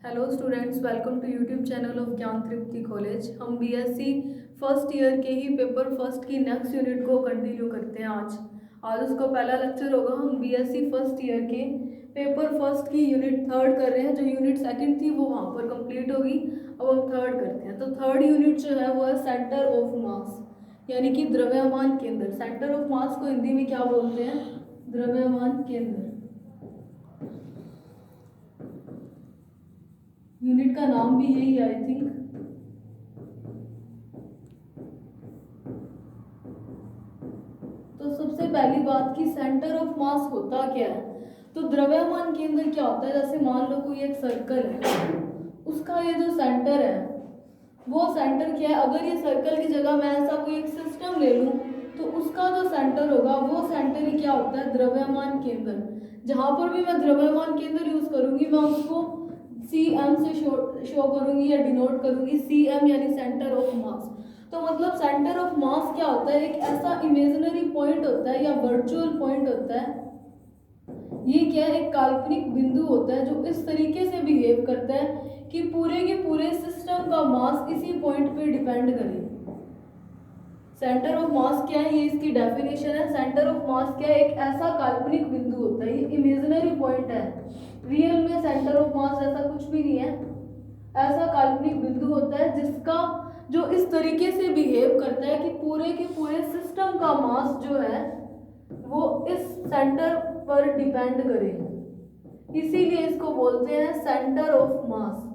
Hello students, welcome to YouTube channel of Gyan Tripti college. हम BSc first year के ही paper first की next unit को कंटिन्यू करते हैं। आज उसका पहला लेक्चर होगा। हम बीएससी फर्स्ट ईयर के पेपर फर्स्ट की यूनिट थर्ड कर रहे हैं। जो यूनिट सेकंड थी वो वहाँ पर कंप्लीट होगी। अब हम थर्ड करते हैं। तो थर्ड यूनिट जो है वो है सेंटर ऑफ मास, यानी कि द्रव्यमान केंद्र। सेंटर ऑफ मास को हिंदी में क्या बोलते हैं? द्रव्यमान केंद्र। यूनिट का नाम भी यही है, आई थिंक। तो सबसे पहली बात कि सेंटर ऑफ मास होता क्या है। तो द्रव्यमान केंद्र क्या होता है? जैसे मान लो कोई एक सर्कल है, उसका ये जो सेंटर है वो सेंटर क्या है? अगर ये सर्कल की जगह मैं ऐसा कोई एक सिस्टम ले लूं तो उसका जो सेंटर होगा वो सेंटर ही क्या होता है? द्रव्यमान केंद्र। जहां पर भी मैं द्रव्यमान केंद्र यूज करूंगी मैं उसको CM से शो करूंगी या डिनोट करूंगी। CM यानी सेंटर ऑफ मास। तो मतलब सेंटर ऑफ मास क्या होता है? एक ऐसा इमेजिनरी पॉइंट होता है या वर्चुअल पॉइंट होता है। ये क्या है? एक काल्पनिक बिंदु होता है जो इस तरीके से बिहेव करता है कि पूरे के पूरे सिस्टम का मास इसी पॉइंट पे डिपेंड करे। सेंटर ऑफ मास क्या है? ये इसकी डेफिनेशन है। सेंटर ऑफ मास क्या है? एक ऐसा काल्पनिक बिंदु होता है, ये इमेजिनरी पॉइंट है। रियल में सेंटर ऑफ मास ऐसा कुछ भी नहीं है। ऐसा काल्पनिक बिंदु होता है जिसका जो इस तरीके से बिहेव करता है कि पूरे के पूरे सिस्टम का मास जो है वो इस सेंटर पर डिपेंड करे। इसीलिए इसको बोलते हैं centre of mass.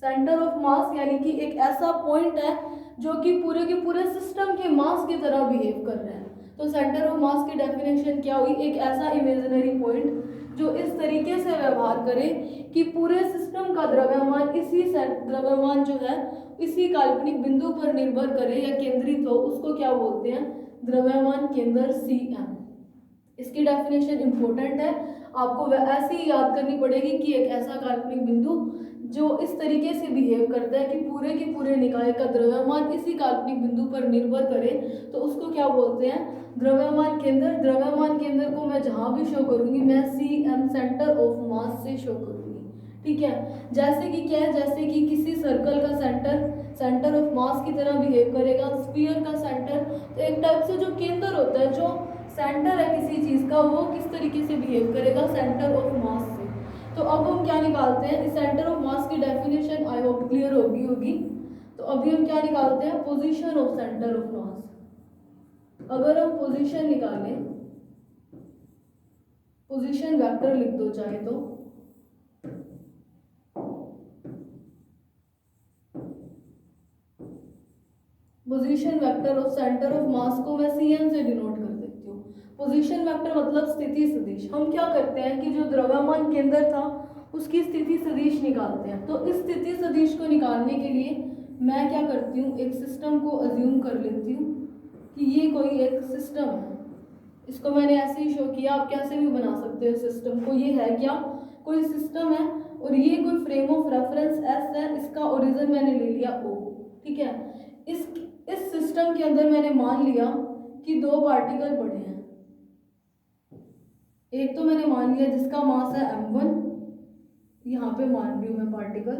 Centre of mass यानी कि एक ऐसा पॉइंट है जो कि पूरे के पूरे सिस्टम के मास की तरह बिहेव कर रहा है। तो सेंटर ऑफ मास की डेफिनेशन क्या हुई? एक ऐसा इमेजिनरी पॉइंट जो इस तरीके से व्यवहार करे कि पूरे सिस्टम का द्रव्यमान द्रव्यमान जो है इसी काल्पनिक बिंदु पर निर्भर करे या केंद्रित हो, उसको क्या बोलते हैं? द्रव्यमान केंद्र, CM। इसकी डेफिनेशन इंपॉर्टेंट है, आपको ऐसे ही याद करनी पड़ेगी कि एक ऐसा काल्पनिक बिंदु जो इस तरीके से बिहेव करता है कि पूरे के पूरे निकाय का द्रव्यमान इसी काल्पनिक बिंदु पर निर्भर करे, तो उसको क्या बोलते हैं? द्रव्यमान केंद्र। द्रव्यमान केंद्र को मैं जहां भी शो करूंगी मैं CM सेंटर ऑफ मास से शो करूंगी। ठीक है। जैसे कि क्या है? जैसे कि किसी सर्कल का सेंटर ऑफ मास की तरह बिहेव करेगा। स्फीयर का सेंटर तो एक टाइप से जो केंद्र होता है, जो सेंटर है किसी चीज का, वो किस तरीके से बिहेव करेगा? सेंटर ऑफ मास से। तो अब हम क्या निकालते हैं? इस सेंटर ऑफ मास की डेफिनेशन आई होप क्लियर होगी। तो अभी हम क्या निकालते हैं? Position of centre of mass. अगर हम पोजीशन निकालें, पोजीशन वेक्टर लिख दो चाहे तो। Position vector of centre of mass को मैं CM से डिनोट कर देती हूँ। पोजीशन वेक्टर मतलब स्थिति सदिश। हम क्या करते हैं कि जो द्रव्यमान केंद्र था उसकी स्थिति सदिश निकालते हैं। तो इस स्थिति सदिश को निकालने के लिए मैं क्या करती हूँ? एक सिस्टम को अज्यूम कर लेती हूँ कि ये कोई एक सिस्टम है। इसको मैंने ऐसे ही शो किया, आप कैसे भी बना सकते हो सिस्टम को। ये है क्या? कोई सिस्टम है और ये कोई फ्रेम ऑफ रेफरेंस S है। इसका ओरिजिन मैंने ले लिया O। ठीक है। इस सिस्टम के अंदर मैंने मान लिया कि दो पार्टिकल पड़े हैं। एक तो मैंने मान लिया जिसका मास है M1, यहाँ पे मान रही हूँ मैं पार्टिकल,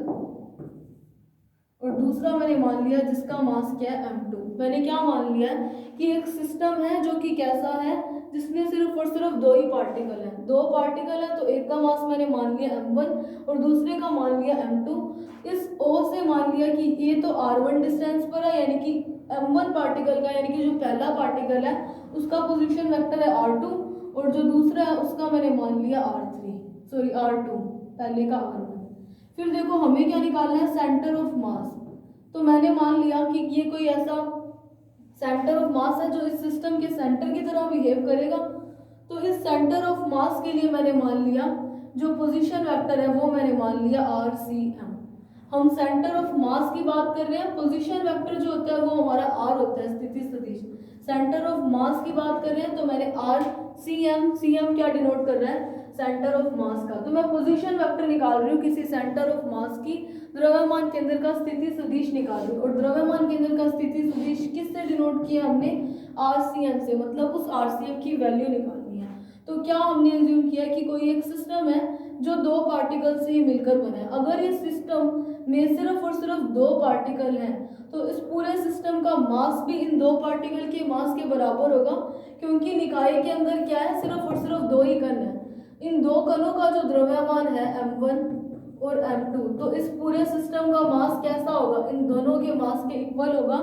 और दूसरा मैंने मान लिया जिसका मास क्या है? M2। मैंने क्या मान लिया कि एक सिस्टम है जो कि कैसा है, जिसमें सिर्फ और सिर्फ दो ही पार्टिकल हैं। दो पार्टिकल है तो एक का मास मैंने मान लिया M1 और दूसरे का मान लिया M2। इस O से मान लिया कि ये तो R1 डिस्टेंस पर है, यानी कि M1 पार्टिकल का, यानी कि जो पहला पार्टिकल है उसका पोजीशन वेक्टर है R2 और जो दूसरा है उसका मैंने मान लिया R2, पहले का R1। फिर देखो हमें क्या निकालना है? Centre of mass. तो मैंने मान लिया कि ये कोई ऐसा सेंटर ऑफ मास है जो इस सिस्टम के सेंटर की तरह बिहेव करेगा। तो इस सेंटर ऑफ मास के लिए मैंने मान लिया जो पोजीशन वेक्टर है वो मैंने मान लिया RCM। हम सेंटर ऑफ मास की बात कर रहे हैं, पोजीशन वेक्टर जो होता है वो हमारा R होता है, स्थिति सदिश। सेंटर ऑफ मास की बात कर रहे हैं तो मैंने CM क्या डिनोट कर रहा है? सेंटर ऑफ मास का। तो मैं पोजीशन वेक्टर निकाल रही हूँ किसी सेंटर ऑफ मास की, द्रव्यमान केंद्र का स्थिति सदिश निकाल रही हूँ। और द्रव्यमान केंद्र का स्थिति सदिश किससे डिनोट किया हमने? RCM से। मतलब उस RCM की वैल्यू निकालनी है। तो क्या हमने अज्यूम किया कि कोई एक सिस्टम है जो दो पार्टिकल से ही मिलकर बना है। अगर ये सिस्टम में सिर्फ और सिर्फ दो पार्टिकल हैं तो इस पूरे सिस्टम का मास भी इन दो पार्टिकल के मास के बराबर होगा, क्योंकि निकाय के अंदर क्या है, सिर्फ और सिर्फ दो ही कण है। इन दो कणों का जो द्रव्यमान है m1 और m2, तो इस पूरे सिस्टम का मास कैसा होगा, इन दोनों के मास के इक्वल होगा।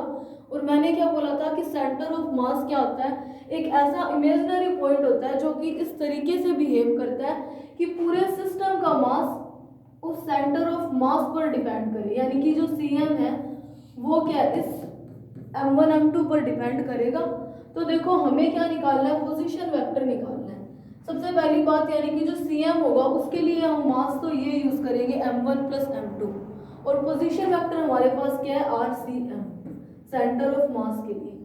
और मैंने क्या बोला था कि सेंटर ऑफ मास क्या होता है, एक ऐसा इमेजिनरी पॉइंट होता है जो कि इस तरीके से बिहेव करता है कि पूरे सिस्टम का मास उस सेंटर ऑफ मास पर डिपेंड करे, यानी कि जो Cm है वो क्या इस m1 m2 पर डिपेंड करेगा। तो देखो हमें क्या निकालना है, पोजीशन वेक्टर निकालना है। सबसे पहली बात यानी कि जो Cm होगा उसके लिए हम मास तो ये यूज करेंगे m1 प्लस m2, और पोजीशन वेक्टर हमारे पास क्या है, RCM, सेंटर ऑफ मास के लिए।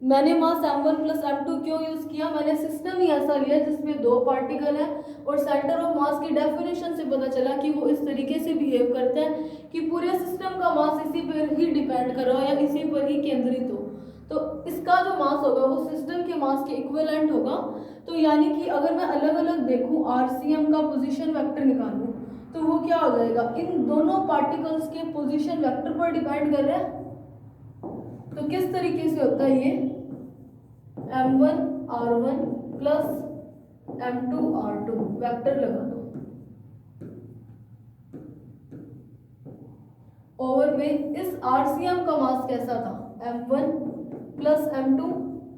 मैंने मास m1 प्लस m2 क्यों यूज किया, मैंने सिस्टम ही ऐसा लिया जिसमें दो पार्टिकल है, और सेंटर ऑफ मास की डेफिनेशन से पता चला कि वो इस तरीके से बिहेव करते हैं कि पूरे सिस्टम का मास इसी पर ही डिपेंड कर रहा हो या इसी पर ही केंद्रित हो। तो इसका जो मास होगा वो सिस्टम के मास के इक्विवेलेंट होगा। तो यानी कि अगर मैं अलग अलग देखूं, RCM का पोजीशन वेक्टर निकालूं, तो वो क्या हो जाएगा, इन दोनों पार्टिकल्स के पोजीशन वेक्टर पर डिपेंड कर रहा है। तो किस तरीके से होता है ये, m1 r1 plus m2 r2, vector लगा दो ओवर में। इस RCM का मास कैसा था, m1 प्लस m2,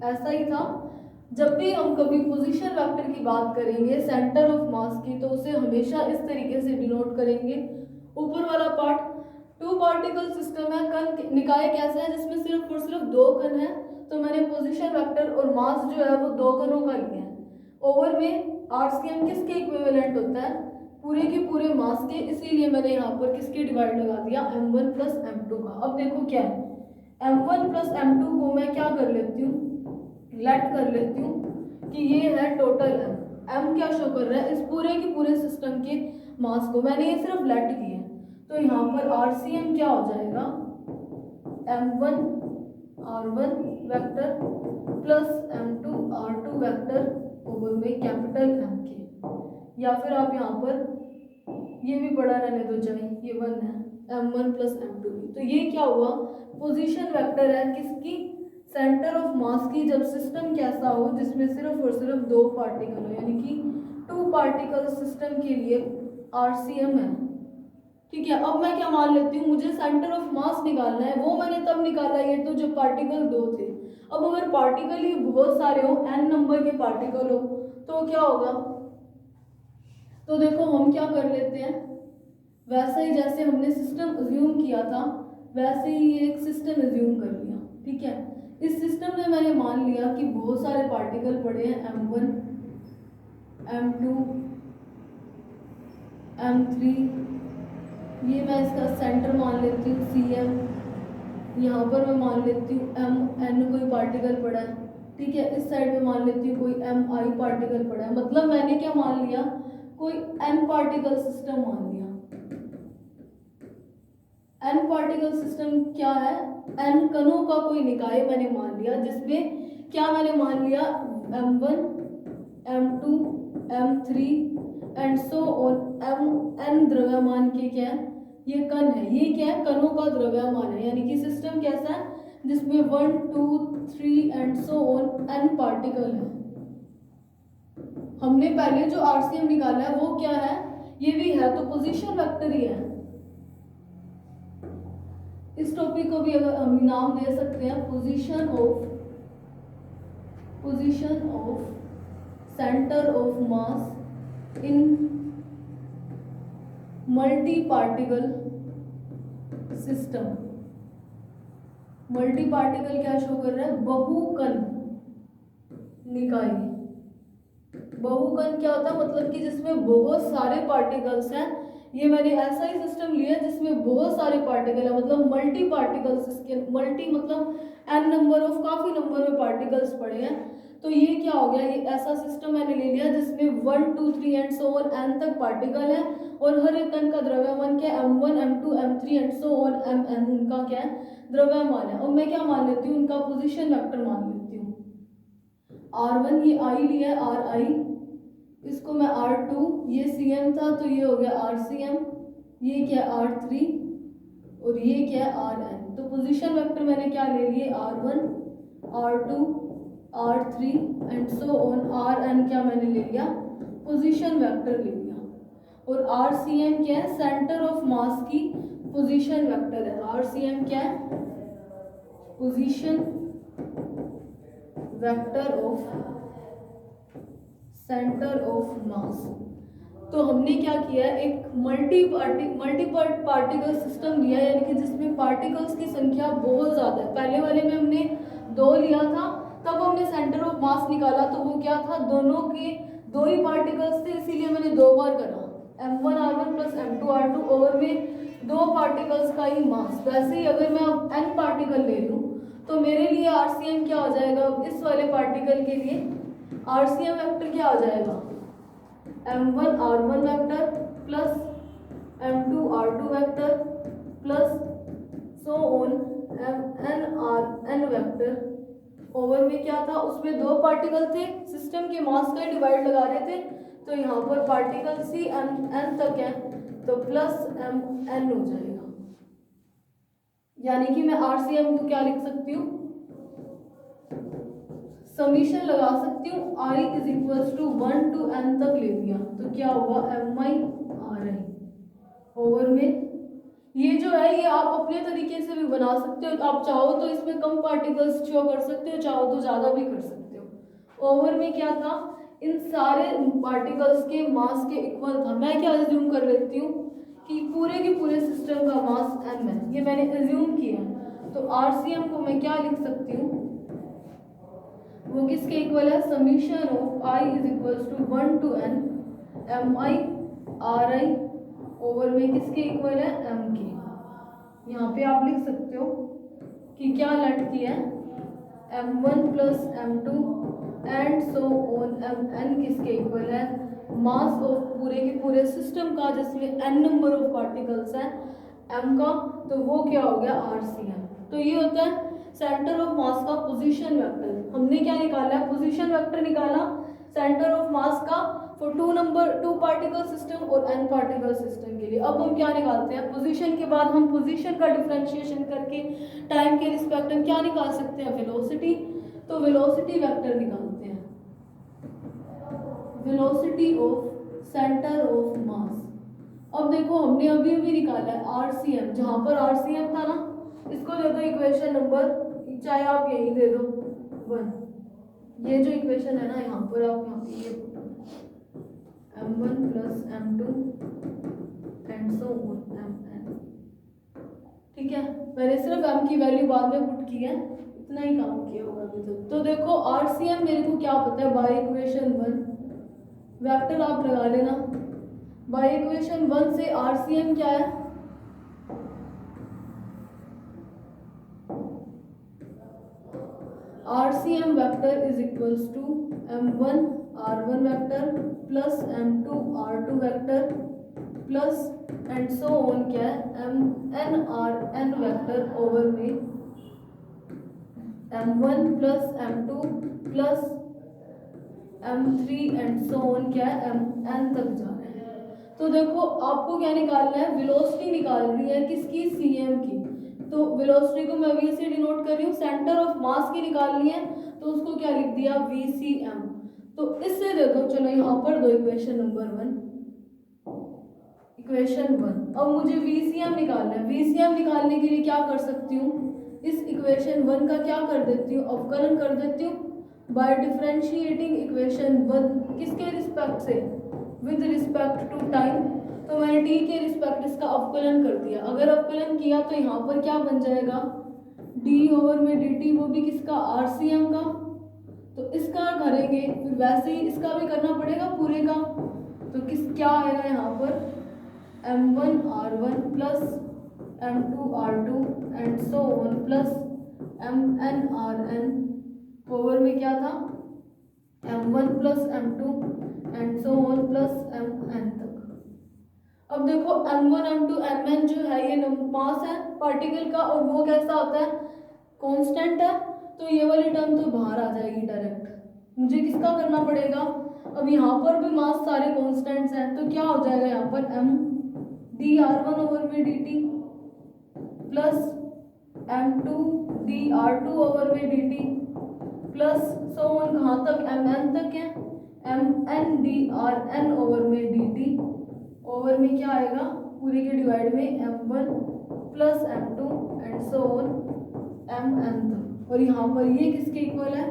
ऐसा ही था। जब भी हम कभी पोजीशन वेक्टर की बात करेंगे सेंटर ऑफ मास की, तो उसे हमेशा इस तरीके से डिनोट करेंगे। ऊपर वाला पार्ट टू पार्टिकल सिस्टम है, कण निकाय कैसा है जिसमें सिर्फ और सिर्फ दो कण है, तो मैंने पोजीशन वेक्टर और मास जो है वो दो कणों का लिया है। ओवर में RCM किसके इक्विवेलेंट होता है, पूरे के पूरे मास के, इसीलिए मैंने यहाँ पर किसके डिवाइड लगा दिया, m1 प्लस m2 का। अब देखो क्या है, m1 प्लस m2 को मैं क्या कर लेती हूँ, लेट कर लेती हूँ कि ये है टोटल m क्या शो कर रहा है, इस पूरे के पूरे सिस्टम के मास को मैंने ये सिर्फ लेट किया है। तो यहाँ पर RCM क्या हो जाएगा, m1 r1 vector plus m2 r2 vector over में कैपिटल M के, या फिर आप यहाँ पर ये भी बड़ा रहने दो चाहे, ये 1 है, m1 प्लस m2। तो ये क्या हुआ, पोजीशन वेक्टर है किसकी, सेंटर ऑफ मास की, जब सिस्टम कैसा हो जिसमें सिर्फ और सिर्फ दो पार्टिकल हो, यानी कि टू पार्टिकल सिस्टम के लिए RCM है। ठीक है, अब मैं क्या मान लेती हूँ, मुझे सेंटर ऑफ मास निकालना है, वो मैंने तब निकाला ये तो जब पार्टिकल दो थे। अब अगर पार्टिकल ही बहुत सारे हो, n नंबर के पार्टिकल हो, तो क्या होगा, तो देखो हम क्या कर लेते हैं, वैसे ही जैसे हमने सिस्टम अज्यूम किया था वैसे ही एक सिस्टम अज्यूम कर लिया। ठीक है, इस सिस्टम में मैंने मान लिया कि बहुत सारे पार्टिकल पड़े हैं, m1 m2 m3, ये मैं इसका सेंटर मान लेती हूँ Cm, यहाँ पर मैं मान लेती हूँ mn कोई पार्टिकल पड़ा है। ठीक है, इस साइड में मान लेती हूँ कोई mi पार्टिकल पड़ा है, मतलब मैंने क्या मान लिया, कोई n पार्टिकल सिस्टम मान लिया। n पार्टिकल सिस्टम क्या है, n कणों का कोई निकाय मैंने मान लिया, जिसमें क्या मैंने मान लिया, m1 m2 m3 and so on, n द्रव्यमान के क्या है, ये कण है, ये क्या है, कणों का द्रव्यमान है, यानी कि सिस्टम कैसा है जिसमें 1 2 3 and so on n particle है। हमने पहले जो RCM निकाला है वो क्या है, ये भी है, तो पोजीशन वेक्टर ही है। इस टॉपिक को भी अगर हम नाम दे सकते हैं position of centre of mass in multi particle system. Multi particle क्या शो कर रहा है, बहुकण निकाय। बहुकण क्या होता है, मतलब कि जिसमें बहुत सारे पार्टिकल्स हैं। ये मैंने ऐसा ही सिस्टम लिया जिसमें बहुत सारे पार्टिकल है, मतलब मल्टी पार्टिकल्स, इसके मल्टी मतलब n नंबर ऑफ, काफी नंबर में पार्टिकल्स पड़े हैं। तो ये क्या हो गया, ये ऐसा सिस्टम मैंने ले लिया जिसमें 1 2 3 एंड सो ऑन n तक पार्टिकल है, और हर एक कण का द्रव्यमान क्या है, m1 m2 m3 and so on mn, उनका क्या है, द्रव्यमान है। और मैं क्या मान लेती हूँ, उनका पोजीशन वेक्टर मान लेती हूँ। r1 ये i लिया है, ri इसको मैं R2, ये Cm था तो ये हो गया RCm, ये क्या है R3 और ये क्या है Rn। तो पोजीशन वेक्टर मैंने क्या ले लिए R1, R2, R3 and so on. Rn क्या मैंने ले लिया, पोजीशन वेक्टर ले लिया। और RCm क्या है, सेंटर ऑफ मास की पोजीशन वेक्टर है। RCm क्या है, position vector of centre of mass. तो हमने क्या किया है, एक मल्टी पार्टिकल सिस्टम लिया है, यानी कि जिसमें पार्टिकल्स की संख्या बहुत ज़्यादा है। पहले वाले में हमने 2 लिया था, तब हमने सेंटर ऑफ मास निकाला तो वो क्या था, दोनों के 2 ही पार्टिकल्स थे, इसीलिए मैंने 2 बार करा। m1r1 प्लस m2r2 ओवर में 2 पार्टिकल्स का ही मास। वैसे ही अगर मैं अब n पार्टिकल ले लूँ तो मेरे लिए RCM क्या हो जाएगा, इस वाले पार्टिकल के लिए RCM वेक्टर क्या हो जाएगा, m1r1 vector plus m2r2 vector plus so on mnrn vector. Over में क्या था, उसमें 2 पार्टिकल थे, सिस्टम के मास का डिवाइड लगा रहे थे, तो यहाँ पर पार्टिकल्स ही n तक है तो प्लस mn हो जाएगा। यानी कि मैं RCM को क्या लिख सकती हूँ, समीशन लगा सकती हूँ, I is equals to 1 to n तक ले लिया तो क्या हुआ mi ri। ओवर में ये जो है ये आप अपने तरीके से भी बना सकते हो, आप चाहो तो इसमें कम पार्टिकल्स शो कर सकते हो, चाहो तो ज़्यादा भी कर सकते हो। ओवर में क्या था, इन सारे पार्टिकल्स के मास के इक्वल था। मैं क्या एज्यूम कर लेती हूँ कि पूरे के पूरे सिस्टम का मास m है, ये मैंने एज्यूम किया। तो RCM को मैं क्या लिख सकती हूँ, वो किसके इक्वल है, summation of I is equals to 1 to n mi ri over में किसके इक्वल है, m के। यहाँ पे आप लिख सकते हो कि क्या लेट की है, m1 plus m2 and so on mn किसके इक्वल है, मास ऑफ पूरे के पूरे सिस्टम का जिसमें n नंबर ऑफ पार्टिकल्स हैं m का, तो वो क्या हो गया RCM। तो ये होता है सेंटर ऑफ मास का पोजीशन वेक्टर। हमने क्या निकाला है, पोजीशन वेक्टर निकाला सेंटर ऑफ मास का फॉर 2 पार्टिकल सिस्टम और n पार्टिकल सिस्टम के लिए। अब हम क्या निकालते हैं, पोजीशन के बाद हम पोजीशन का डिफरेंशिएशन करके टाइम के रिस्पेक्ट हम क्या निकाल सकते हैं, वेलोसिटी। तो वेलोसिटी वेक्टर निकालते हैं, velocity of centre of mass. अब देखो हमने अभी अभी निकाला है RCM, जहाँ पर RCM था ना, इसको दे दो इक्वेशन नंबर, चाहे आप यही दे दो 1। ये जो इक्वेशन है ना, यहाँ पर आप यहाँ पे ये m1 plus m2 and so on mn। ठीक है, मैंने सिर्फ m की वैल्यू बाद में पुट की है, इतना ही काम किया होगा अभी तक। तो देखो RCM मेरे को क्या पता है, बाय इक्वेशन 1 वेक्टर आप लगा लेना। बाय इक्वेशन 1 से RCM क्या है, RCM vector is equals to m1 r1 vector plus m2 r2 vector plus and so on क्या है mn rn वेक्टर ओवर में m1 plus m2 plus m3 and so on क्या है mn तक जा रहे हैं। तो देखो आपको क्या निकालना है, वेलोसिटी निकालनी है किसकी, Cm की। तो वेलोसिटी को मैं v से डिनोट कर रही हूँ, सेंटर ऑफ मास की निकालनी है तो उसको क्या लिख दिया, VCM। तो इससे दे दो, चलो यहाँ पर दो इक्वेशन नंबर 1, इक्वेशन 1। अब मुझे VCM निकालना है। VCM निकालने के लिए क्या कर सकती हूँ, इस इक्वेशन 1 का क्या कर देती हूँ, अवकलन कर देती हूँ बाय डिफरेंशिएटिंग इक्वेशन 1 किसके रिस्पेक्ट से, विद रिस्पेक्ट टू टाइम। तो मैंने t के रिस्पेक्ट इसका अवकलन कर दिया। अगर अवकलन किया तो यहाँ पर क्या बन जाएगा, d ओवर में dt, वो भी किसका, RCM का। तो इसका करेंगे फिर वैसे ही इसका भी करना पड़ेगा पूरे का। तो किस क्या आएगा यहाँ पर, m1 r1 plus m2 r2 and so on plus mn rn over में क्या था, m1 plus m2 and so on plus mn तक। अब देखो m1 m2 mn जो है ये मास है पार्टिकल का, और वो कैसा होता है, कांस्टेंट है। तो ये वाली टर्म तो बाहर आ जाएगी डायरेक्ट। मुझे किसका करना पड़ेगा, अब यहाँ पर भी मास सारे कॉन्स्टेंट्स हैं, तो क्या हो जाएगा यहाँ पर m dr1 ओवर में dt plus m2 dr2 over में dt प्लस सो ऑन, कहाँ तक, mn तक है, mn drn ओवर में dt ओवर में क्या आएगा पूरे के डिवाइड में m1 plus m2 and so on mn तक। और यहाँ पर ये किसके इक्वल है,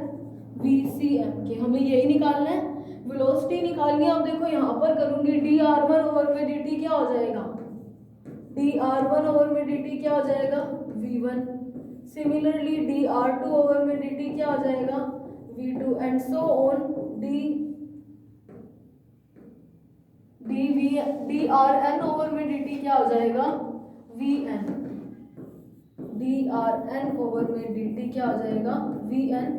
VCM के। हमें यही निकालना है, वेलोसिटी निकालनी है। अब देखो यहाँ पर करूंगी dr1 ओवर में dt क्या हो जाएगा, dr1 ओवर में dt क्या हो जाएगा v1, सिमिलरली dr2 ओवर में dt क्या हो जाएगा v2 and so on drn over में dt क्या हो जाएगा vn, drn ओवर में dt क्या हो जाएगा vn।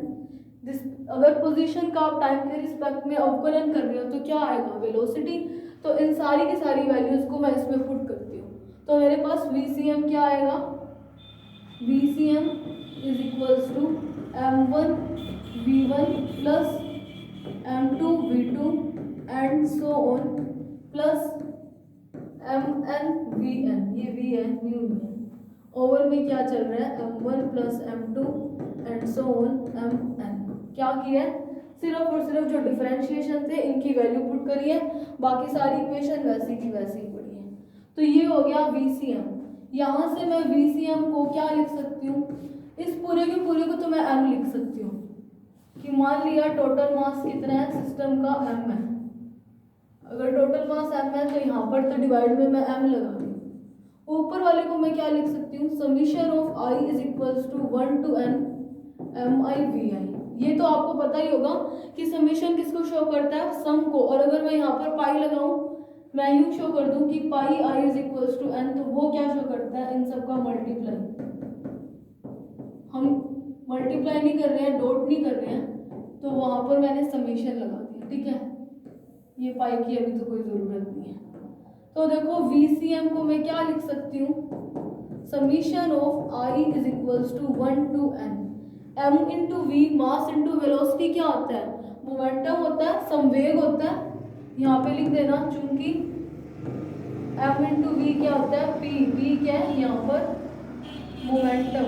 अगर पोजीशन का आप टाइम के रिस्पेक्ट में अवकलन कर रहे हो तो क्या आएगा वेलोसिटी। तो इन सारी की सारी वैल्यूज को मैं इसमें पुट करती हूँ, तो मेरे पास VCM क्या आएगा, VCM is equals to m1 v1 plus m2 v2 and so on plus mn vn, ये v है न्यू है, ओवर में क्या चल रहा है m1 plus m2 and so on mn। क्या किया है, सिर्फ और सिर्फ जो डिफरेंशिएशन थे इनकी वैल्यू पुट करी है, बाकी सारी इक्वेशन वैसी की वैसी पड़ी है। तो ये हो गया VCM। यहाँ से मैं VCM को क्या लिख सकती हूँ, इस पूरे के पूरे को तो मैं m लिख सकती हूँ कि मान लिया टोटल मास कितना है सिस्टम का m है। अगर टोटल मास m है तो यहाँ पर तो डिवाइड में मैं m लगा रही हूँ। ऊपर वाले को मैं क्या लिख सकती हूँ, summation of i is equals to 1 to n mi vi। ये तो आपको पता ही होगा कि समीशन किसको शो करता है, सम को। और अगर मैं यहाँ पर पाई लगाऊं, मैं यूं शो कर दूं कि pi i is equals to n, तो वो क्या शो करता है, इन सब का मल्टीप्लाई। हम मल्टीप्लाई नहीं कर रहे हैं, डॉट नहीं कर रहे हैं, तो वहां पर मैंने समीशन लगा दिया, ठीक है। ये पाई की अभी तो कोई जरूरत नहीं है। तो देखो VCM को मैं क्या लिख सकती हूँ, summation of i is equals to 1 to n m into V, mass into velocity क्या होता है, मोमेंटम होता है, संवेग होता है। यहाँ पे लिख देना, चूंकि m इंटू वी क्या होता है p, p क्या है यहाँ पर मोमेंटम।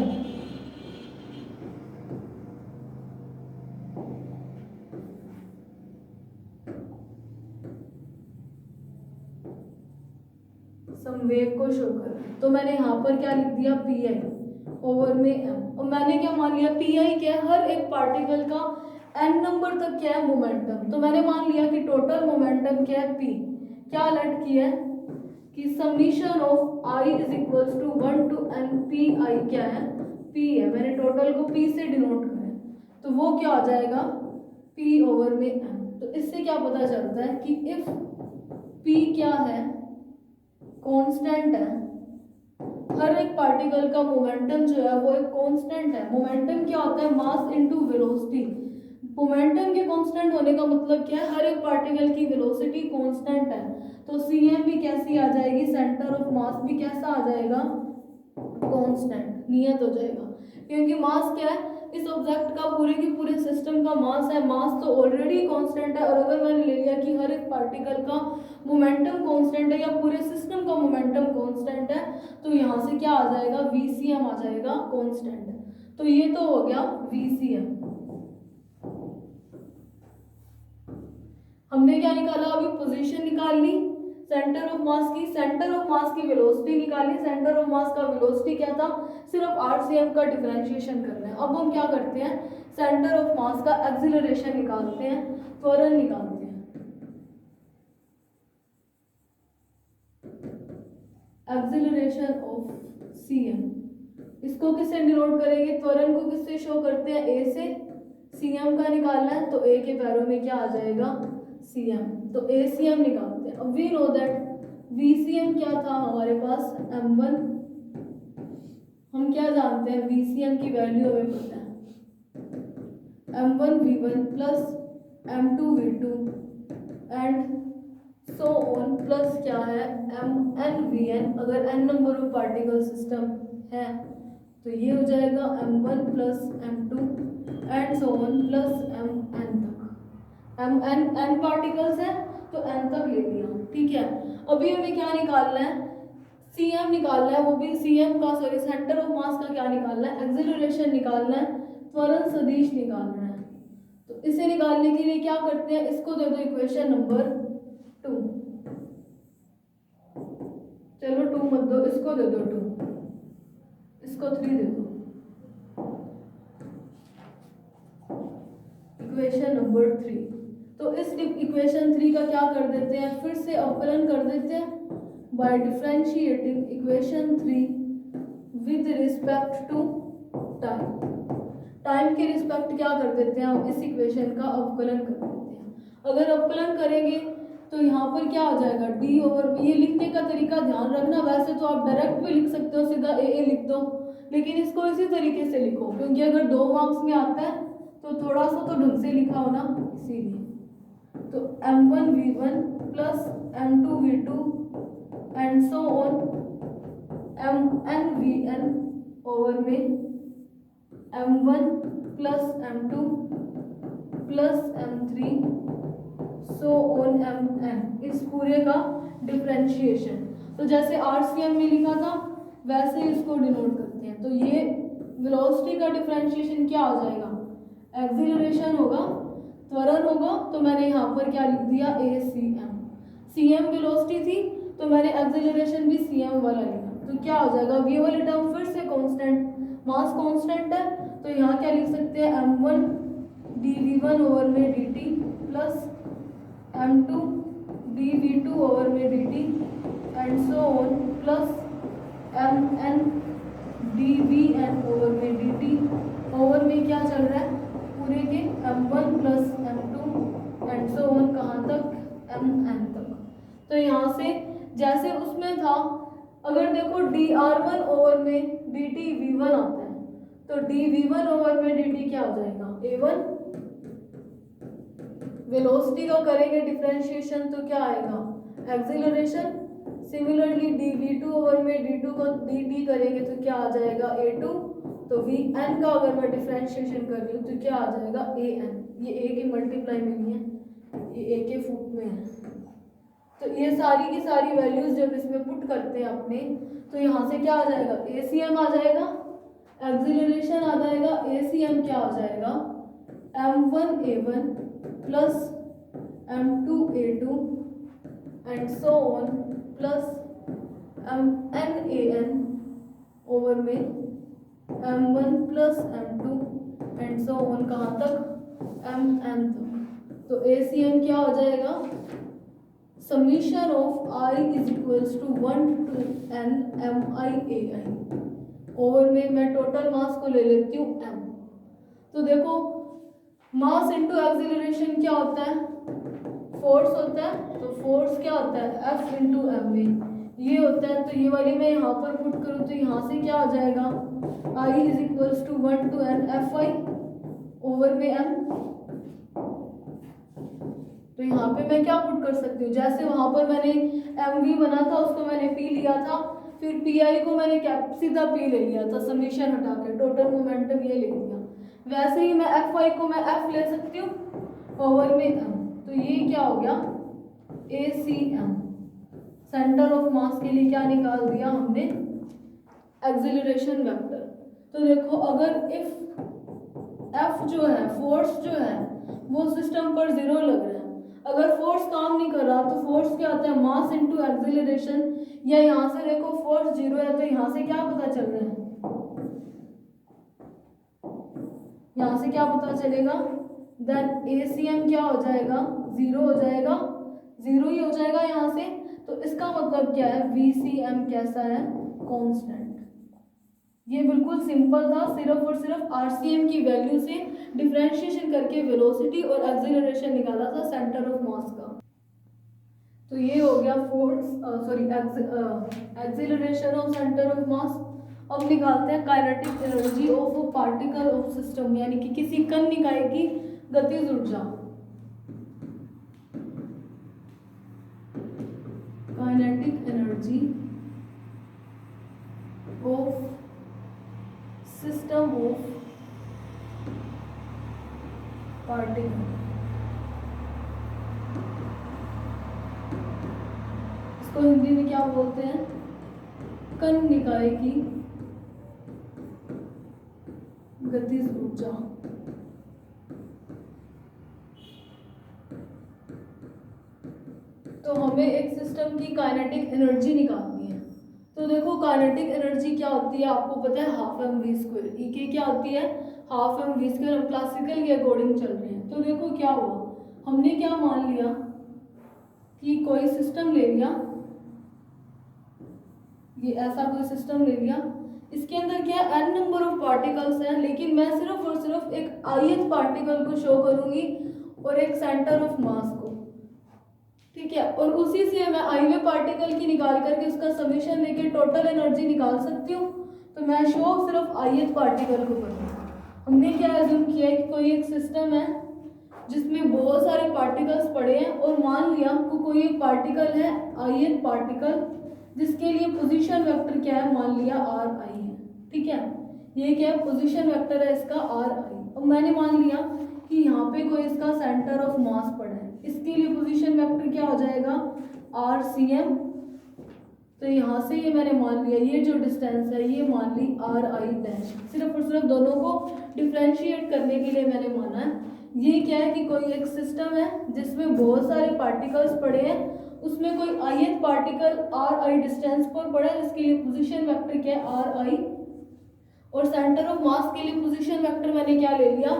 संवेग को शो कर, तो मैंने यहाँ पर क्या लिख दिया pi ओवर में m। और मैंने क्या मान लिया, pi क्या है, हर एक पार्टिकल का n नंबर तक क्या है मोमेंटम। तो मैंने मान लिया कि टोटल मोमेंटम क्या है p। क्या अलर्ट किया है कि summation of i is equals to 1 to n pi क्या है, p है। मैंने टोटल को p से डिनोट करा है, तो वो क्या हो जाएगा p ओवर में m। तो इससे क्या पता चलता है कि इफ p क्या है, कांस्टेंट है, हर एक पार्टिकल का मोमेंटम जो है वो एक कांस्टेंट है। मोमेंटम क्या होता है, मास इनटू वेलोसिटी। मोमेंटम के कांस्टेंट होने का मतलब क्या है, हर एक पार्टिकल की वेलोसिटी कांस्टेंट है। तो CM भी कैसी आ जाएगी, सेंटर ऑफ मास भी कैसा आ जाएगा, कांस्टेंट, नियत हो जाएगा। क्योंकि मास क्या है, इस ऑब्जेक्ट का पूरे के पूरे सिस्टम का मास है, मास तो ऑलरेडी कांस्टेंट है। और अगर मैंने ले लिया कि हर एक पार्टिकल का मोमेंटम कांस्टेंट है या पूरे सिस्टम का मोमेंटम कांस्टेंट है, तो यहाँ से क्या आ जाएगा, VCM आ जाएगा कांस्टेंट। तो ये तो हो गया VCM। हमने क्या निकाला, अभी पोजीशन निकाल ली सेंटर ऑफ मास की, सेंटर ऑफ मास की वेलोसिटी निकाली। सेंटर ऑफ मास का वेलोसिटी क्या था, सिर्फ RCM का डिफरेंशिएशन करना है। अब हम क्या करते हैं, सेंटर ऑफ मास का एक्सीलरेशन निकालते हैं, त्वरण निकालते हैं। एक्सीलरेशन ऑफ CM, इसको किससे डिनोट करेंगे, त्वरण को किससे शो करते हैं, A से। CM का निकालना है तो A के पैरों में क्या आ जाएगा, CM, तो ACM निकालते हैं। अब वी नो दैट VCM क्या था हमारे पास, m1। हम क्या जानते हैं, VCM की वैल्यू हमें पता है, m1 v1 plus m2 v2 and so on plus क्या है mn vn। अगर n number of particle system है तो ये हो जाएगा m1 plus m2 and so on plus mn तक। एन पार्टिकल्स है तो एन तक ले लिया, ठीक है। अभी हमें क्या निकालना है, सीएम निकालना है, वो भी सीएम का सॉरी सेंटर ऑफ मास का क्या निकालना है, एक्सीलरेशन निकालना है, त्वरण सदिश निकालना है। तो इसे निकालने के लिए क्या करते हैं, इसको दे दो इक्वेशन नंबर 2, चलो 2 मत दो, इसको दे दो 2, इसको 3 दे दो। इक्वेशन नंबर 3, तो इस इक्वेशन 3 का क्या कर देते हैं, फिर से अवकलन कर देते हैं by differentiating equation 3 with respect to time. Time के रिस्पेक्ट क्या कर देते हैं, हम इस इक्वेशन का अवकलन कर देते हैं। अगर अवकलन करेंगे तो यहाँ पर क्या आ जाएगा, डी ओवर, ये लिखने का तरीका ध्यान रखना, वैसे तो आप डायरेक्ट भी लिख सकते हो, सीधा ए लिख दो, लेकिन इसको इसी तरीके से लिखो, क्योंकि अगर 2 मार्क्स में आता है तो थोड़ा सा तो ढंग से लिखा हो ना, इसीलिए। तो m1v1 plus m2v2 and so on mnvn over में m1 plus m2 plus m3 so on mn, इस पूरे का डिफरेंशिएशन। तो जैसे RCM में लिखा था वैसे इसको डिनोट करते हैं। तो ये वेलोसिटी का डिफरेंशिएशन क्या आ जाएगा, एक्सीलरेशन होगा, त्वरण होगा, तो मैंने यहाँ पर क्या लिख दिया, ACM। CM वेलोसिटी थी तो मैंने एक्सीलरेशन भी CM वाला लिखा, तो क्या हो जाएगा, ये वाली टर्म फिर से कांस्टेंट, मास कांस्टेंट है, तो यहाँ क्या लिख सकते हैं, m1 dv1 ओवर में dt plus m2 dv2 over में dt and so on plus mn dvn over में dt, ओवर में क्या चल रहा है, पूरे के m1 plus m2 and so on, कहाँ तक, mn तक। तो यहाँ से जैसे उसमें था, अगर देखो dr1 ओवर में dt v1 आता है, तो dv1 ओवर में dt क्या हो जाएगा, a1। वेलोसिटी का करेंगे डिफरेंशिएशन तो क्या आएगा, एक्सीलरेशन। सिमिलरली dv2 ओवर में d2 को dt करेंगे तो क्या आ जाएगा, a2। तो vn का अगर मैं डिफरेंशिएशन कर रही हूँ तो क्या आ जाएगा, an। ये a के मल्टीप्लाई में नहीं है, ये a के फुट में है। तो ये सारी की सारी वैल्यूज जब इसमें पुट करते हैं अपने, तो यहाँ से क्या आ जाएगा, ACM आ जाएगा, एक्सीलरेशन आ जाएगा, ACM क्या आ जाएगा, m1a1 plus m2a2 and so on plus mnan over में m1 plus m2 and so on, कहाँ तक, mn तक। तो ACM क्या हो जाएगा, summation of I is equals to 1 to n MIAI, over में मैं टोटल मास को ले लेती हूँ m। तो देखो मास इंटू एक्सीलरेशन क्या होता है, फोर्स होता है, तो फोर्स क्या होता है, F इंटू m में ये होता है। तो ये वाली मैं यहाँ पर पुट करूँ तो यहाँ से क्या आ जाएगा, I is equals to 1 to n FI over में m। तो यहाँ पे मैं क्या पुट कर सकती हूँ, जैसे वहाँ पर मैंने mv बना था उसको मैंने p लिया था, फिर pi को मैंने सीधा p ले लिया था, समीशन हटा के टोटल मोमेंटम ये ले लिया, वैसे ही मैं fi को मैं f ले सकती हूँ ओवर में m। तो ये क्या हो गया, ACM, सेंटर ऑफ मास के लिए क्या निकाल दिया हमने, एक्सीलरेशन वेक्टर। तो देखो अगर इफ F जो है, फोर्स जो है वो सिस्टम पर 0 लग रहा है, अगर फोर्स काम नहीं कर रहा तो फोर्स क्या होता है, मास इनटू एक्सीलरेशन, या यहाँ से देखो फोर्स 0 है तो यहाँ से क्या पता चल रहा है, यहाँ से क्या पता चलेगा, देन ACM क्या हो जाएगा, 0 हो जाएगा, 0 ही हो जाएगा यहाँ से। तो इसका मतलब क्या है, VCM कैसा है, कांस्टेंट। ये बिल्कुल सिंपल था, सिर्फ और सिर्फ RCM की वैल्यू से डिफरेंशिएशन करके वेलोसिटी और एक्सीलरेशन निकाला था सेंटर ऑफ मास का। तो ये हो गया force acceleration of centre of mass. अब निकालते हैं kinetic energy of particle of system, यानी कि किसी कण निकाय की गतिज ऊर्जा। Kinetic energy of system of particle. इसको हिंदी में क्या बोलते हैं, कण निकाय की गतिज ऊर्जा। तो हमें एक सिस्टम की काइनेटिक एनर्जी निकालनी है। तो देखो काइनेटिक एनर्जी क्या होती है, आपको पता है हाफ एम वी स्क्वायर। ई के क्या होती है, हाफ एम वी स्क्वायर। हम क्लासिकल के अकॉर्डिंग चल रहे हैं। तो देखो क्या हुआ, हमने क्या मान लिया कि कोई सिस्टम ले लिया, ये ऐसा कोई सिस्टम ले लिया, इसके अंदर क्या है n नंबर ऑफ पार्टिकल्स हैं, लेकिन मैं सिर्फ और सिर्फ एक ith पार्टिकल को शो करूंगी और एक सेंटर ऑफ मास को, ठीक है। और उसी से मैं iवे पार्टिकल की निकाल करके उसका समीशन लेके टोटल एनर्जी निकाल सकती हूँ। तो मैं शो सिर्फ ith पार्टिकल को करूँगी। हमने क्या एज्यूम किया है कि कोई एक सिस्टम है जिसमें बहुत सारे पार्टिकल्स पड़े हैं, और मान लिया को कोई एक पार्टिकल है ith पार्टिकल, जिसके लिए पोजीशन वेक्टर क्या है, मान लिया r i है, ठीक है। ये क्या है, पोजीशन वेक्टर है इसका r i। और मैंने मान लिया कि यहाँ पे कोई इसका सेंटर ऑफ मास पड़ा है, इसके लिए पोजीशन वेक्टर क्या हो जाएगा, r c m। तो यहाँ से ये मैंने मान लिया, ये जो डिस्टेंस है ये मान ली r i डैश। सिर्फ और सिर्फ दोनों को डिफ्रेंशिएट करने के लिए मैंने माना है। ये क्या है कि कोई एक सिस्टम है जिसमें बहुत सारे पार्टिकल्स पड़े हैं, उसमें कोई ith particle r i distance पर पड़ा है, जिसके लिए पोजीशन वेक्टर क्या है r i, और सेंटर ऑफ मास के लिए पोजीशन वेक्टर मैंने क्या ले लिया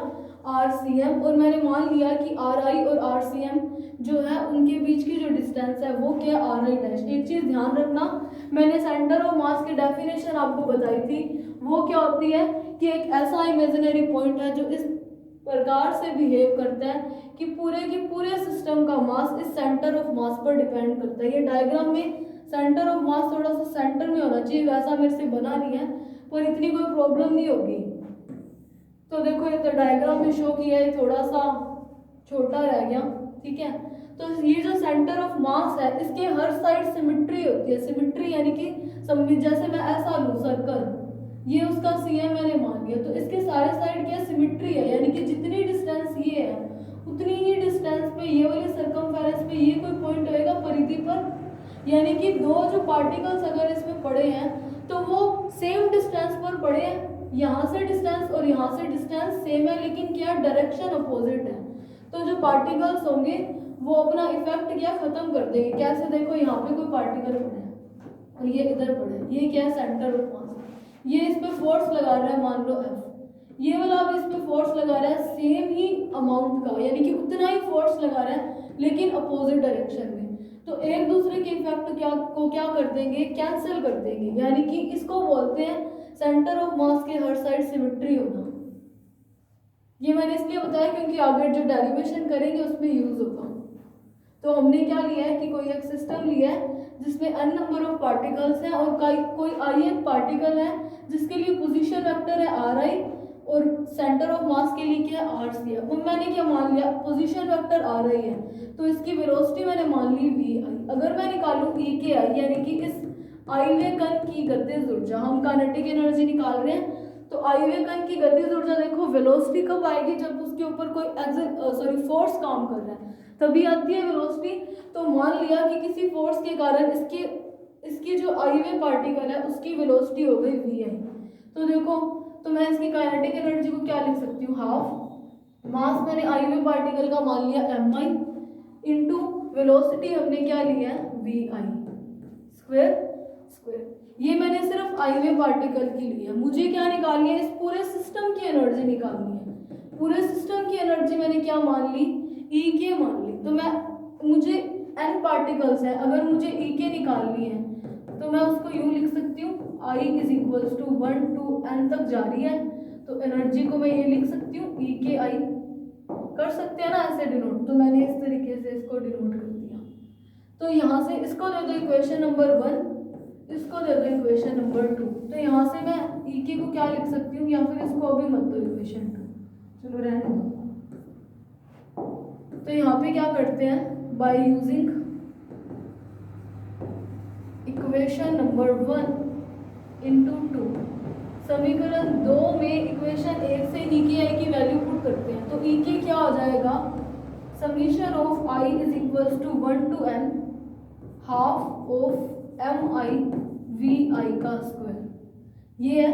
r c m। और मैंने मान लिया कि r i और r c m जो है उनके बीच की जो डिस्टेंस है वो क्या r i डैश। एक चीज ध्यान रखना, मैंने सेंटर ऑफ मास की डेफिनेशन आपको बताई थी, वो क्या होती है कि एक ऐसा इमेजिनरी पॉइंट है जो इस प्रकार से बिहेव करता है कि पूरे के पूरे सिस्टम का मास इस सेंटर ऑफ मास पर डिपेंड करता है। ये डायग्राम में सेंटर ऑफ मास थोड़ा सा सेंटर में होना चाहिए, वैसा मेरे से बना नहीं है, पर इतनी कोई प्रॉब्लम नहीं होगी। तो देखो ये तो डायग्राम में शो किया है, थोड़ा सा छोटा रह गया, ठीक है। तो ये जो सेंटर ऑफ मास है इसके हर साइड सिमेट्री होती है। सिमेट्री यानी कि जैसे मैं ऐसा लूँ सर्कल, ये उसका CM मैंने मान लिया, तो इसके सारे साइड क्या सिमेट्री है, यानी कि जितनी डिस्टेंस ये है उतनी ही डिस्टेंस पे ये वाली सर्कमफेरेंस पे ये कोई पॉइंट होएगा परिधि पर, यानी कि दो जो पार्टिकल्स अगर इसमें पड़े हैं तो वो सेम डिस्टेंस पर पड़े हैं। यहाँ से डिस्टेंस और यहाँ से डिस्टेंस सेम है, लेकिन क्या डायरेक्शन अपोजिट है। तो जो पार्टिकल्स होंगे वो अपना इफेक्ट क्या खत्म कर देंगे। कैसे, देखो यहाँ पे कोई पार्टिकल पड़े हैं और ये इधर पड़े हैं, ये क्या है सेंटर ऑफ मास, ये इस पे फोर्स लगा रहा है मान लो F, ये वाला भी इस पे फोर्स लगा रहा है सेम ही अमाउंट का, यानी कि उतना ही फोर्स लगा रहा है लेकिन अपोजिट डायरेक्शन में। तो एक दूसरे के इफेक्ट क्या कर देंगे, कैंसिल कर देंगे, यानी कि इसको बोलते हैं सेंटर ऑफ मास के हर साइड सिमेट्री होना। ये मैंने इसलिए बताया क्योंकि आगे जो डेरिवेशन करेंगे उसमें यूज होगा। तो हमने क्या लिया है कि कोई एक सिस्टम लिया है जिसमें n नंबर ऑफ पार्टिकल्स हैं और कोई ith पार्टिकल है जिसके लिए पोजीशन वेक्टर है r i और सेंटर ऑफ मास के लिए क्या है r c है। और मैंने क्या मान लिया, पोजीशन वेक्टर r i है तो इसकी वेलोसिटी मैंने मान ली v i। अगर मैं निकालूं e के i यानी कि इस आईवे कण की गतिज ऊर्जा, हम काइनेटिक एनर्जी निकाल रहे हैं, तो आईवे कण की गतिज ऊर्जा देखो वेलोसिटी कब आएगी, जब उसके ऊपर कोई फोर्स काम कर रहा है तभी आती है वेलोसिटी। तो मान लिया कि किसी फोर्स के कारण इसकी जो आईवे पार्टिकल है उसकी वेलोसिटी हो गई v i। तो देखो, तो मैं इसकी काइनेटिक एनर्जी को क्या लिख सकती हूँ, हाफ मास मैंने आईवे पार्टिकल का मान लिया m i इंटू वेलोसिटी हमने क्या लिया है v i स्क्वायर। ये मैंने सिर्फ आईवे पार्टिकल की ली है। मुझे क्या निकालनी है, इस पूरे सिस्टम की एनर्जी निकालनी है। पूरे सिस्टम की एनर्जी मैंने क्या मान ली, ई के मान ली। तो मुझे n पार्टिकल्स है, अगर मुझे ई के निकालनी है तो मैं उसको यूँ लिख सकती हूँ, I is equals to 1 to n तक जारी है, तो एनर्जी को मैं ये लिख सकती हूँ ई के आई। कर सकते हैं ना ऐसे डिनोट, तो मैंने इस तरीके से इसको डिनोट कर दिया। तो यहाँ से इसको दे दो इक्वेशन नंबर 1, इसको दे दो इक्वेशन नंबर 2। तो यहाँ से मैं ई के को क्या लिख सकती हूँ, या फिर इसको अभी मत दो इक्वेशन 2, चलो रहने दो। तो यहाँ पे क्या करते हैं, by using equation number 1 into 2, समीकरण 2 में इक्वेशन 1 से ई के आई की वैल्यू पुट करते हैं। तो ई के क्या हो जाएगा, summation of I is equals to 1 to n half of M I V I का स्क्वायर। ये है,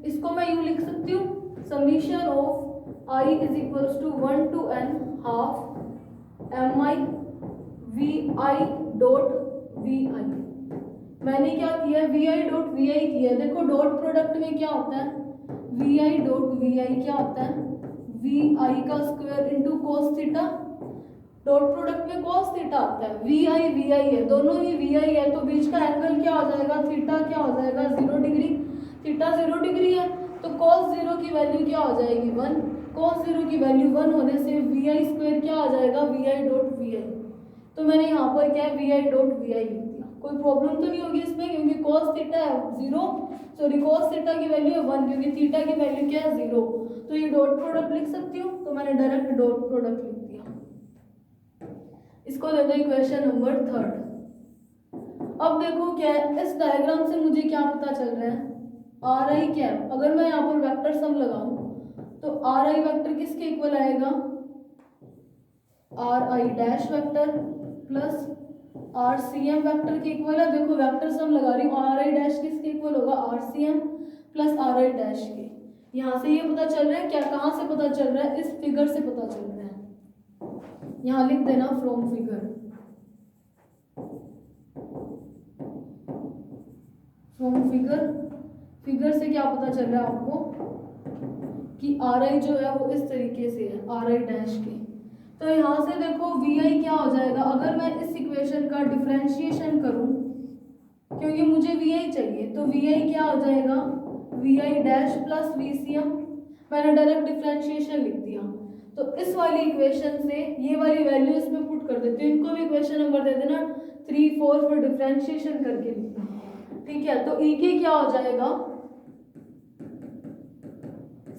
इसको मैं यूँ लिख सकती हूँ, summation of I is equals to 1 to n half M I V I dot V I. मैंने क्या किया, V I dot V I किया। देखो डॉट प्रोडक्ट में क्या होता है, V I dot V I क्या होता है, वी आई का square into cos theta. Dot product में कोस थीटा आता है, वी आई है, दोनों ही वी आई है, तो बीच का एंगल क्या हो जाएगा, थीटा क्या हो जाएगा 0 डिग्री। थीटा 0 डिग्री है तो cos 0 की वैल्यू क्या हो जाएगी 1। cos 0 की वैल्यू 1 होने से वी आई स्क्वायर क्या आ जाएगा, वी आई डॉट वी आई। तो मैंने यहाँ पर क्या है, वी आई डॉट वी आई लिख दिया। कोई प्रॉब्लम तो नहीं होगी इसमें, क्योंकि cos थीटा है 0, सॉरी cos थीटा की वैल्यू है 1, क्योंकि थीटा की वैल्यू क्या है 0। तो ये डॉट प्रोडक्ट लिख सकती हूँ, तो मैंने डायरेक्ट डॉट प्रोडक्ट लिख दिया। इसको ले लो इक्वेशन नंबर 3। अब देखो क्या है, इस डायग्राम से मुझे क्या पता चल रहा है, आर आई क्या है। अगर मैं यहाँ पर वेक्टर सम लगाऊं तो आर आई वेक्टर किसके इक्वल आएगा, R I dash vector plus R C M vector के इक्वल है। देखो वेक्टर सम लगा रही हूँ, आर आई डैश किसके इक्वल होगा, R C M plus R I dash के। यहाँ से ये पता चल रहा है क्या, कहाँ से पता चल रहा है, इस फिगर से पता चल रहा है। यहाँ लिख देना from figure, from figure. Figure से क्या पता चल रहा है आपको कि आर आई जो है वो इस तरीके से है, आर आई डैश के। तो यहाँ से देखो वी आई क्या हो जाएगा, अगर मैं इस इक्वेशन का डिफरेंशिएशन करूँ, क्योंकि मुझे वी आई चाहिए, तो वी आई क्या हो जाएगा, V I dash plus V C M. मैंने डायरेक्ट डिफरेंशिएशन लिख दिया। तो इस वाली इक्वेशन से ये वाली वैल्यू इसमें पुट कर देती हूँ। इनको भी इक्वेशन नंबर दे देना 3, 4 फिर डिफरेंशिएशन करके लिखना, ठीक है। तो ई के क्या हो जाएगा,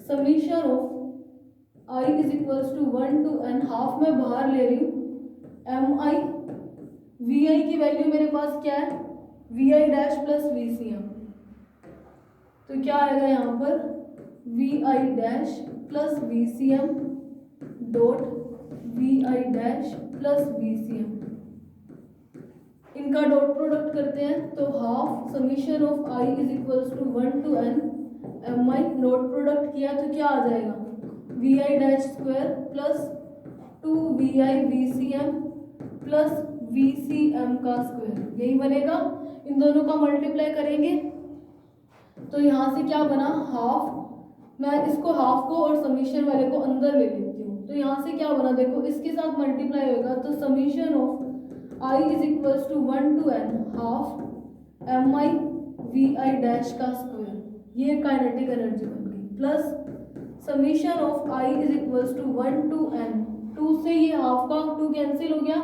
summation of I is equals to 1 to n half में बाहर ले रही हूँ एम आई, वी आई की वैल्यू मेरे पास क्या है, V I dash plus V C M. तो क्या आएगा यहाँ पर, V I dash plus V C M dot V I dash plus V C M. इनका डॉट प्रोडक्ट करते हैं, तो half summation of I is equals to 1 to n M I. Dot product किया तो क्या आ जाएगा, V I dash square plus 2 V I V C M plus V C M का स्क्वायर, यही बनेगा। इन दोनों का मल्टीप्लाई करेंगे तो यहाँ से क्या बना, हाफ। मैं इसको हाफ को और समीशन वाले को अंदर ले लेती हूँ, तो यहाँ से क्या बना, देखो इसके साथ मल्टीप्लाई होगा, तो summation of I is equals to 1 to n half M I V I dash का स्क्वायर, ये काइनेटिक एनर्जी बन गई, plus summation of I is equals to 1 to n। 2 से ये हाफ का 2 कैंसिल हो गया,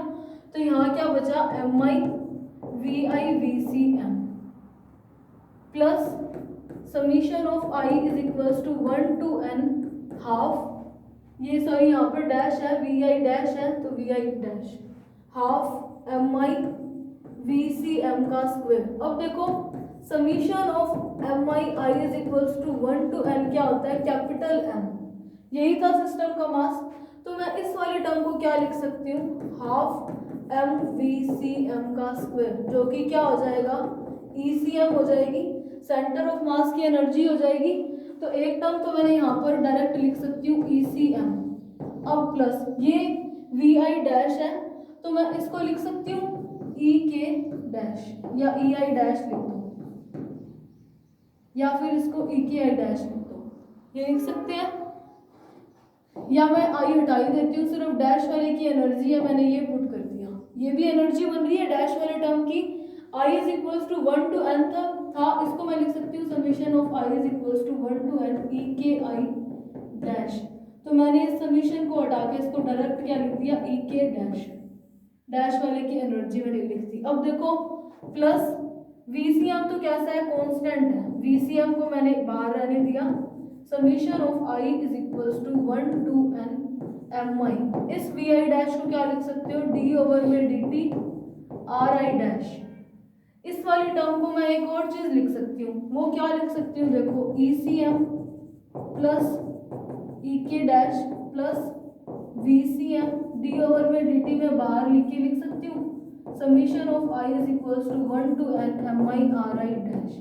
तो यहाँ क्या बचा, M I V C M plus summation of I is equals to 1 to n half, ये सॉरी यहाँ पर डैश है, वी आई डैश है तो V I dash half M I V C M का स्क्वायर। अब देखो summation of M I I is equals to 1 to n क्या होता है, कैपिटल एम। यही था सिस्टम का मास। तो मैं इस वाली टर्म को क्या लिख सकती हूँ, half M V C M का स्क्वायर, जो कि क्या हो जाएगा, ई सी एम हो जाएगी, सेंटर ऑफ मास की एनर्जी हो जाएगी। तो एक टर्म तो मैंने यहाँ पर डायरेक्ट लिख सकती हूँ ई सी एम। अब प्लस ये वी आई डैश है, तो मैं इसको लिख सकती हूँ ई के डैश या ई आई डैश लिख दो, या फिर इसको ई के आई डैश लिख दो, ये लिख सकते हैं। या मैं आई हटा ही देती हूँ, सिर्फ डैश वाले की एनर्जी है, मैंने ये पुट कर दिया, ये भी एनर्जी बन रही है डैश वाले टर्म की। I is equals to 1 to n था, इसको मैं लिख सकती हूँ summation of I is equals to 1 to n E के आई डैश। तो मैंने इस समीशन को हटा के इसको डायरेक्ट क्या लिख दिया, ई के डैश, डैश वाले की एनर्जी मैंने लिख दी। अब देखो प्लस वीसीएम तो कैसा है, कांस्टेंट है, वीसीएम को मैंने बाहर रहने दिया। Summation of I is equals to 1 to n M I. इस वी आई डैश को क्या लिख सकते हो, डी ओवर में D T R I dash. इस वाली टर्म को मैं एक और चीज लिख सकती हूँ, वो क्या लिख सकती हूँ, देखो ई सी एम प्लस ई के dash plus V C M D over में डी टी में बाहर लिख के लिख सकती हूँ, summation of I is equals to 1 to n mi ri dash.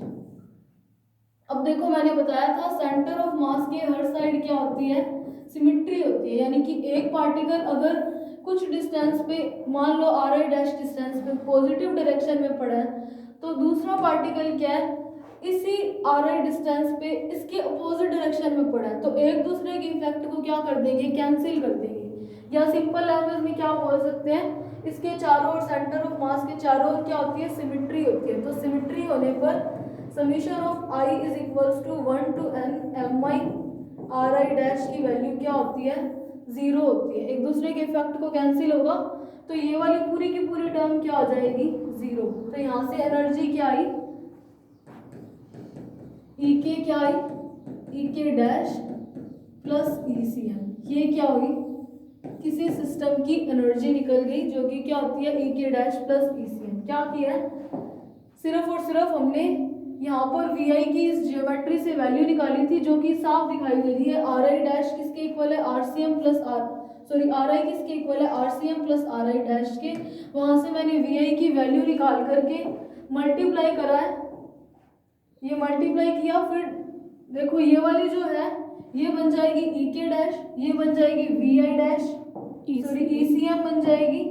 अब देखो मैंने बताया था सेंटर ऑफ मास के हर साइड क्या होती है, सिमेट्री होती है, यानी कि एक पार्टिकल अगर कुछ डिस्टेंस पे मान लो आर आई डैश डिस्टेंस पे पॉजिटिव डायरेक्शन में पड़ा है, तो दूसरा पार्टिकल क्या है इसी आर आई डिस्टेंस पे इसके अपोजिट डायरेक्शन में पड़ा है, तो एक दूसरे के इफेक्ट को क्या कर देंगे, कैंसिल कर देंगे। या सिंपल लैंग्वेज में क्या बोल सकते हैं, इसके चारों ओर सेंटर ऑफ मास के चारों ओर क्या होती है, सिमेट्री होती है। तो सिमेट्री होने पर summation of I is equals to 1 to n mi ri dash की वैल्यू क्या होती है, 0 होती है। एक दूसरे के इफेक्ट को कैंसिल होगा तो ये वाली पूरी की पूरी टर्म क्या हो जाएगी, 0। तो यहाँ से एनर्जी क्या आई, ई के क्या आई, ई के डैश प्लस ई सी एम, ये क्या हुई, किसी सिस्टम की एनर्जी निकल गई जो कि क्या होती है, ई के डैश प्लस ई सी एम। क्या किया है, सिर्फ और सिर्फ हमने यहाँ पर वी आई की इस जियोमेट्री से वैल्यू निकाली थी जो कि साफ दिखाई दे रही है। आर आई डैश किसके इक्वल है, R C M plus R I किसके इक्वल है, R C M plus R I dash के। वहाँ से मैंने वी आई की वैल्यू निकाल करके मल्टीप्लाई करा है, ये मल्टीप्लाई किया, फिर देखो ये वाली जो है ये बन जाएगी ई के डैश, ये बन जाएगी V I dash, sorry E C M बन जाएगी।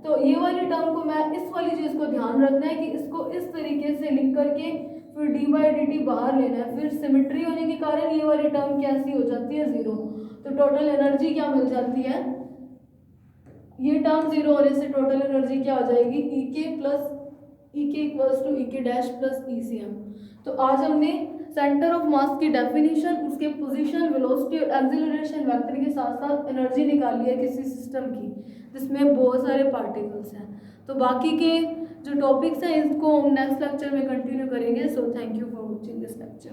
तो ये वाली टर्म को मैं इस वाली चीज़ को ध्यान रखना है कि इसको इस तरीके से लिख करके फिर डी बाई डी टी बाहर लेना है, फिर सिमेट्री होने के कारण ये वाली टर्म कैसी हो जाती है, 0। तो टोटल एनर्जी क्या मिल जाती है, ये टर्म 0 होने से टोटल एनर्जी क्या हो जाएगी, ई के प्लस ई के इक्वल्स टू ई के डैश प्लस ई सी एम। तो आज हमने सेंटर ऑफ मास की डेफिनेशन, उसके पोजीशन, वेलोसिटी और एक्सीलरेशन वेक्टर के साथ साथ एनर्जी निकाली है किसी सिस्टम की जिसमें बहुत सारे पार्टिकल्स हैं। तो बाकी के जो टॉपिक्स हैं इसको हम नेक्स्ट लेक्चर में कंटिन्यू करेंगे। So thank you for watching this lecture.